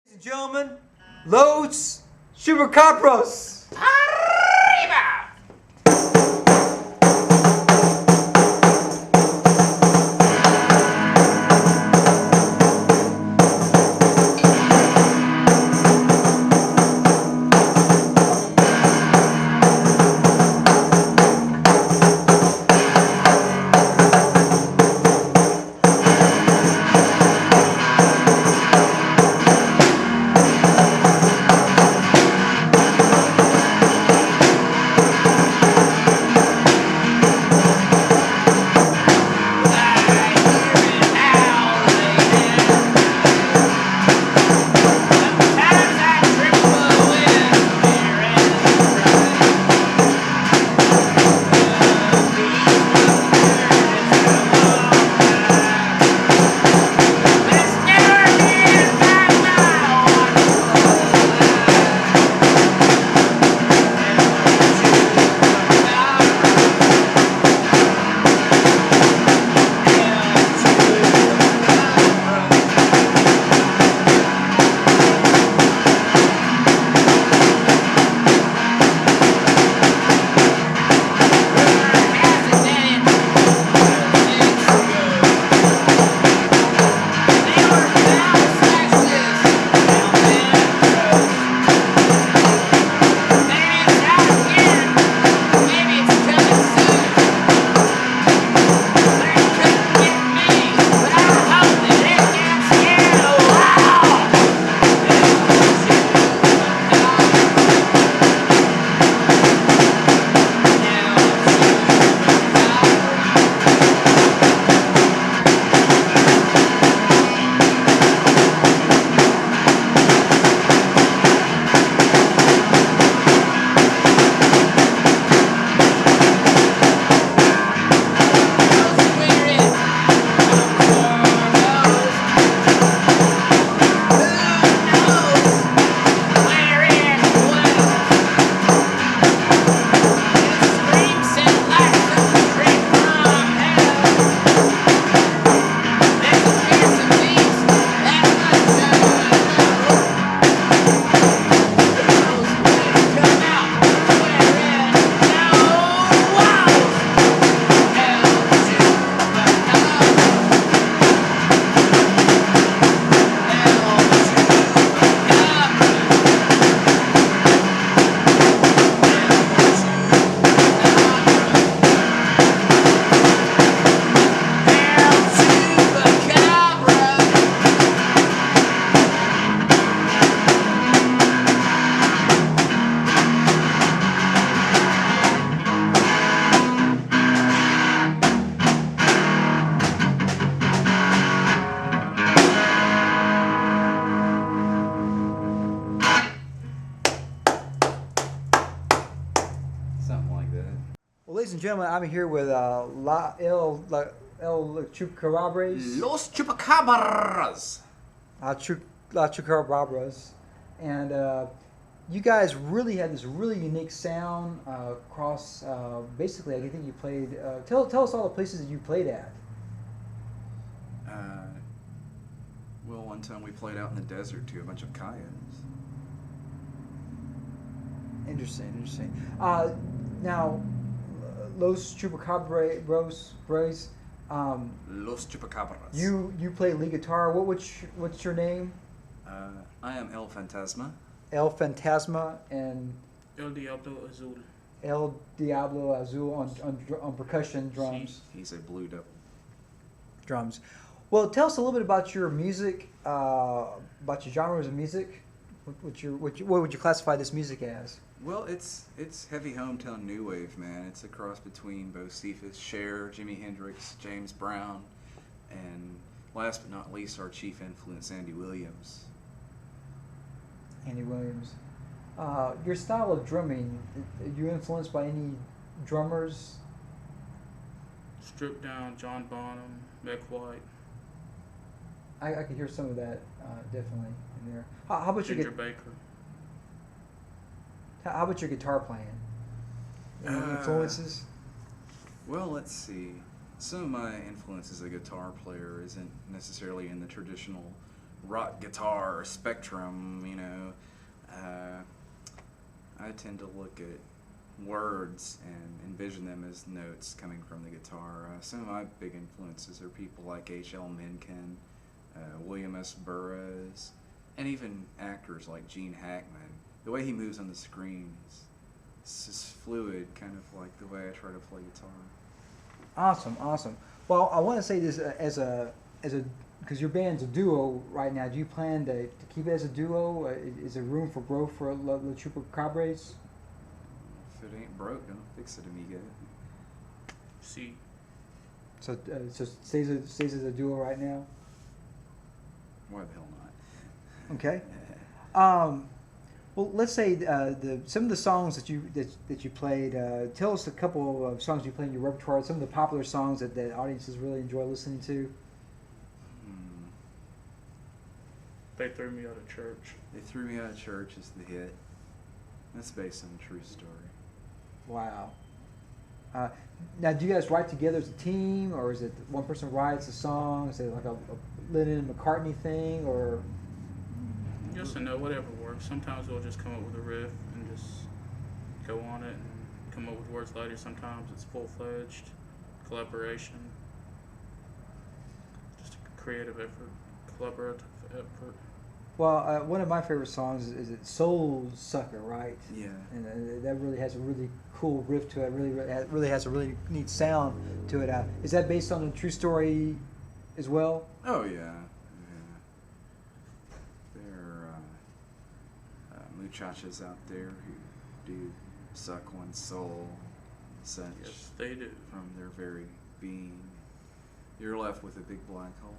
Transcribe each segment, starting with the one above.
Ladies and gentlemen, Los Chupacabras! Arriba! Well, ladies and gentlemen, I'm here with El Chupacabras. Los Chupacabras! La Chupacabras. And you guys really had this really unique sound across, basically, I think you played, tell us all the places that you played at. Well, one time we played out in the desert to a bunch of kayaks. Interesting. Now, Los Chupacabras, Los Chupacabras. you play lead guitar. What's your name? I am El Fantasma. El Fantasma and El Diablo Azul. El Diablo Azul on percussion drums. He's a blue devil. Drums. Well, tell us a little bit about your music, about your genres of music. What would you classify this music as? Well, it's heavy hometown new wave, man. It's a cross between Bo Cephas, Cher, Jimi Hendrix, James Brown, and last but not least, our chief influence, Andy Williams. Andy Williams. Your style of drumming, are you influenced by any drummers? Stripped Down, John Bonham, Mick White, I could hear some of that definitely in there. How about Ginger Baker. How about your guitar playing? Any influences? Well, let's see. Some of my influence as a guitar player isn't necessarily in the traditional rock guitar or spectrum, I tend to look at words and envision them as notes coming from the guitar. Some of my big influences are people like H.L. Mencken, William S. Burroughs, and even actors like Gene Hackman. The way he moves on the screen is it's just fluid, kind of like the way I try to play guitar. Awesome. Well, I want to say this because your band's a duo right now. Do you plan to keep it as a duo? Is there room for growth for La Chupacabras? If it ain't broke, don't fix it, amigo. See, So stays as a duo right now. Why the hell not? Okay. Well, let's say some of the songs that you played. Tell us a couple of songs you played in your repertoire. Some of the popular songs that the audiences really enjoy listening to. they threw me out of church. They Threw Me Out of Church is the hit. That's based on a true story. Wow. Now, do you guys write together as a team, or is it one person writes a song? Is it like a Lennon and McCartney thing, or? Yes and no, whatever works. Sometimes we'll just come up with a riff and just go on it and come up with words later. Sometimes it's full-fledged collaboration. Just a creative effort, collaborative effort. Well, one of my favorite songs is it Soul Sucker, right? Yeah. And that really has a really cool riff to it. Really has a really neat sound to it. Is that based on a true story as well? Oh yeah. There are muchachas out there who do suck one's soul, such Yes, they do. from their very being. You're left with a big black hole.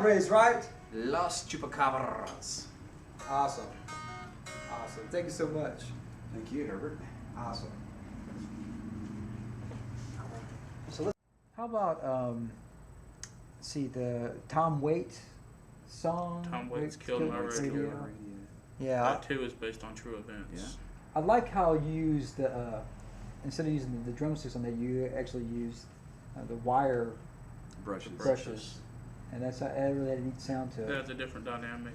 Chupacabras, right? Los Chupacabras. Awesome. Awesome. Thank you so much. Thank you, Herbert. Awesome. So let's. How about let's see the Tom Waits song? Tom Waits Killed My Radio. Yeah. That too is based on true events. I like how you use the instead of using the drumsticks on that, you actually use the wire Brushes. and that really had a neat sound to it. That's a different dynamic.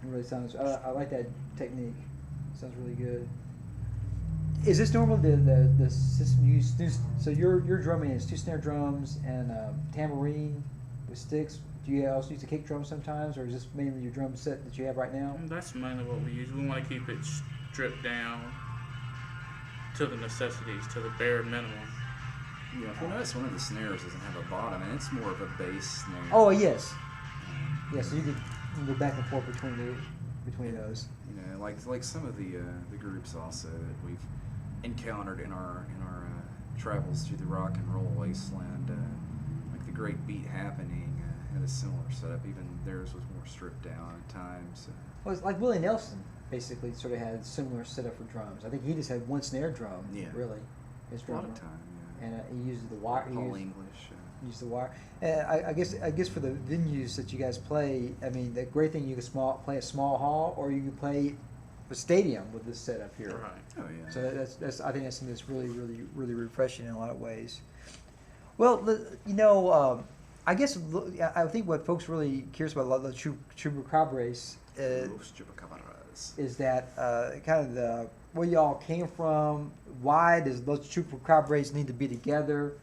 It really sounds. I like that technique. Sounds really good. Is this normally the system you use? So your drumming is 2 snare drums and tambourine with sticks. Do you also use the kick drum sometimes, or is this mainly your drum set that you have right now? That's mainly what we use. We want to keep it stripped down to the necessities, to the bare minimum. Yeah, if you notice, one of the snares doesn't have a bottom, and it's more of a bass snare. Oh yes. Yeah, so you can go back and forth between those. You know, like some of the groups also that we've encountered in our travels through the rock and roll wasteland, like the Great Beat Happening had a similar setup. Even theirs was more stripped down at times. Well, it's like Willie Nelson basically sort of had a similar setup for drums. I think he just had 1 snare drum. Yeah. Really. His A lot drummer. of time, yeah. And he uses the wire. Paul English. Use the wire. And I guess for the venues that you guys play, I mean, the great thing, you can play a small hall, or you can play a stadium with this setup here. Right. Oh yeah. So that's I think that's something that's really refreshing in a lot of ways. Well, you know, I guess I think what folks really curious about a lot of the Chupacabras Los Chupacabras. is that kind of where y'all came from. Why does Los Chupacabras need to be together?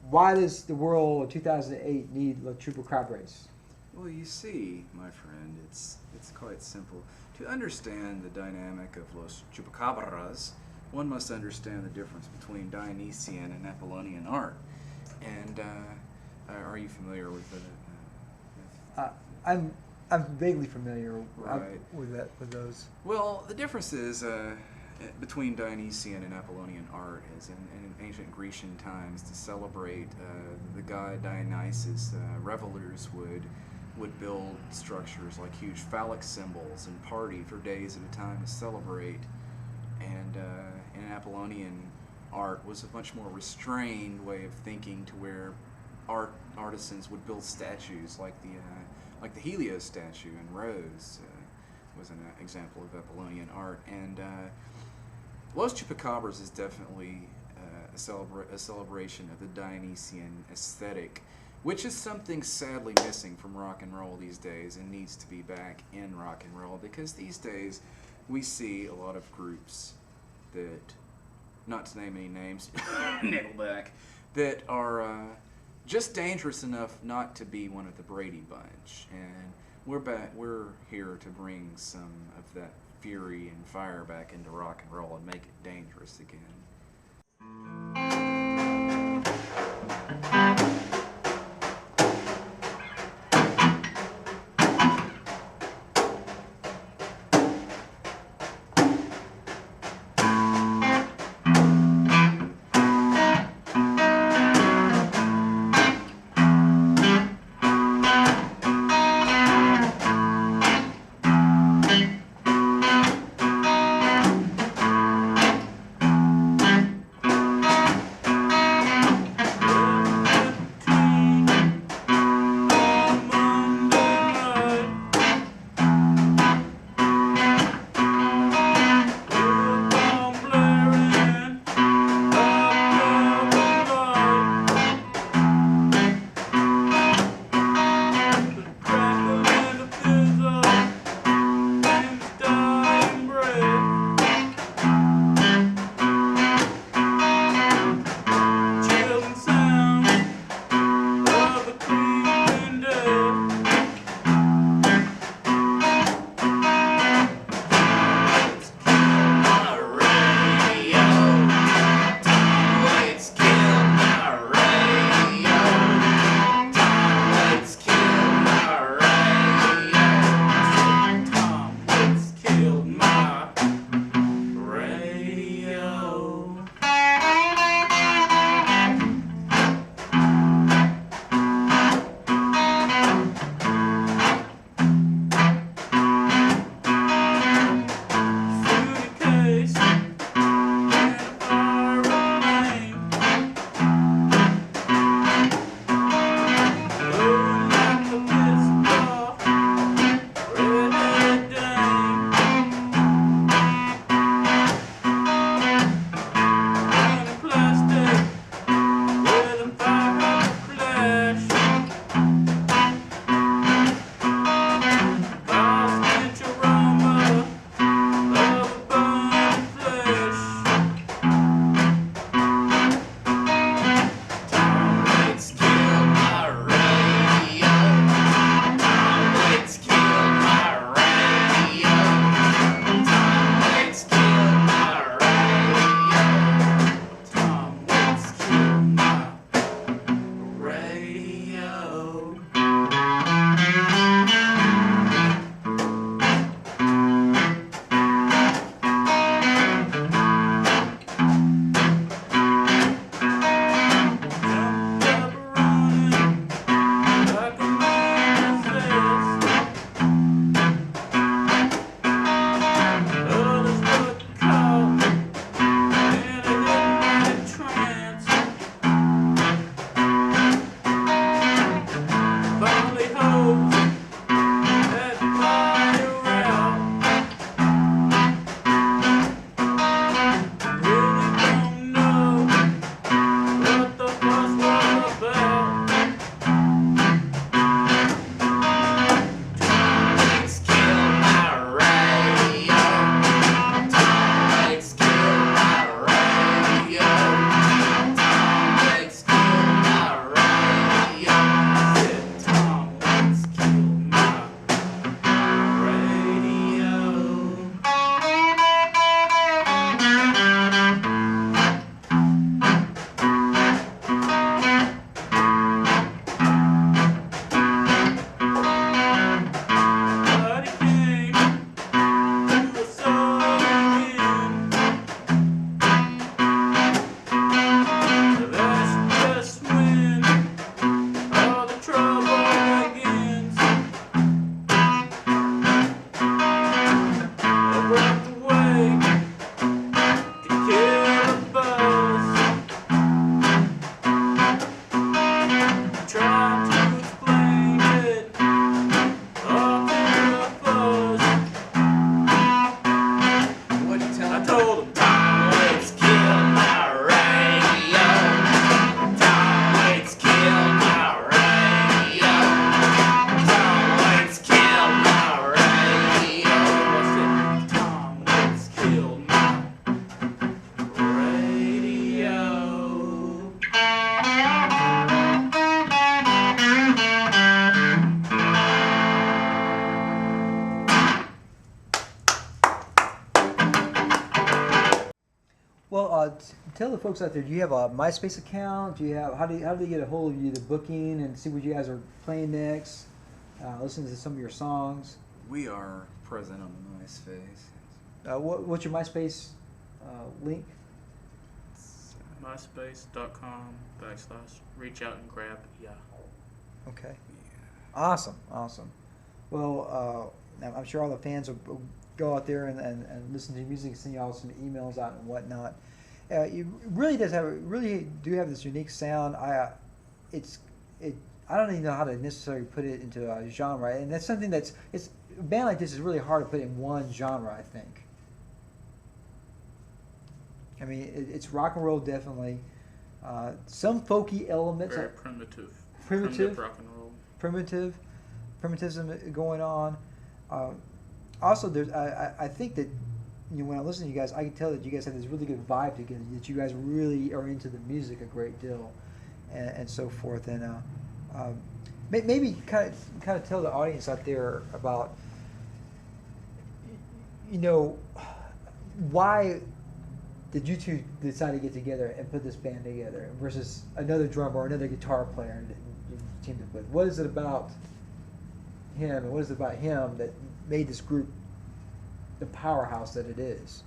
Why does the world of 2008 need Los Chupacabras? Well, you see, my friend, it's quite simple. To understand the dynamic of Los Chupacabras, one must understand the difference between Dionysian and Apollonian art. And are you familiar with the? I'm vaguely familiar Right. with those. Well, the difference is between Dionysian and Apollonian art is in ancient Grecian times, to celebrate the god Dionysus, revelers would build structures like huge phallic symbols and party for days at a time to celebrate. And in Apollonian art was a much more restrained way of thinking, to where artisans would build statues like the Helios statue in Rhodes was an example of Apollonian art. And Los Chupacabras is definitely a celebration of the Dionysian aesthetic, which is something sadly missing from rock and roll these days, and needs to be back in rock and roll, because these days we see a lot of groups that, not to name any names, Nickelback, that are just dangerous enough not to be one of the Brady Bunch. And we're here to bring some of that fury and fire back into rock and roll and make it dangerous again. tell the folks out there. Do you have a MySpace account? Do you have how do they get a hold of you? The booking and see what you guys are playing next. Listen to some of your songs. We are present on the MySpace. What's your MySpace link? MySpace.com/reach out and grab. Yeah. Okay. Yeah. Awesome. Well, I'm sure all the fans will go out there and listen to your music, send y'all some emails out and whatnot. You really do have this unique sound. I don't even know how to necessarily put it into a genre, and that's something a band like this is really hard to put in one genre, I think. I mean, it's rock and roll definitely. Some folky elements. Very primitive. Primitive rock and roll. Primitivism going on. Also, I think that when I listen to you guys, I can tell that you guys have this really good vibe together. That you guys really are into the music a great deal, and so forth. And maybe kind of tell the audience out there about why did you two decide to get together and put this band together versus another drummer or another guitar player that you teamed up with? What is it about him and what is it about him that made this group the powerhouse that it is?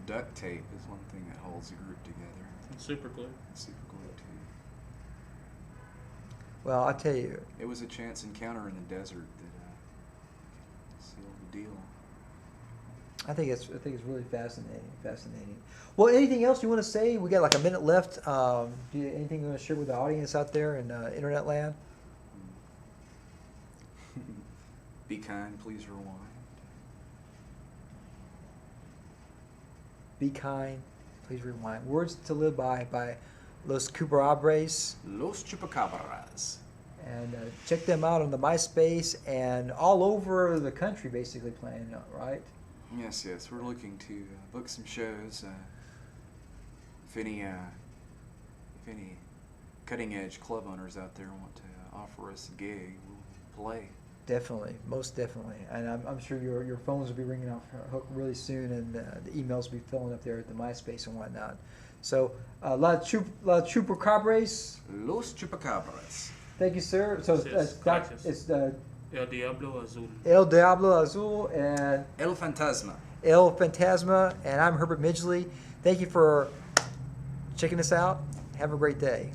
Duct tape is one thing that holds the group together. And super glue. Super glue too. Well, I tell you, It was a chance encounter in the desert that sealed the deal. I think it's really fascinating. Well, anything else you want to say? We got like a minute left. Anything you want to share with the audience out there in internet land? Be kind, please rewind. Be kind, please rewind. Words to Live by Los Chupacabras. Los Chupacabras. And check them out on the MySpace and all over the country, basically playing, right? Yes, we're looking to book some shows. If any cutting-edge club owners out there want to offer us a gig, we'll play. Definitely, most definitely, and I'm sure your phones will be ringing off hook really soon, and the emails will be filling up there at the MySpace and whatnot. So, La Chupacabras. Los Chupacabras. Thank you, sir. So Yes, it's the El Diablo Azul. El Diablo Azul and El Fantasma. El Fantasma, and I'm Herbert Midgley. Thank you for checking us out. Have a great day.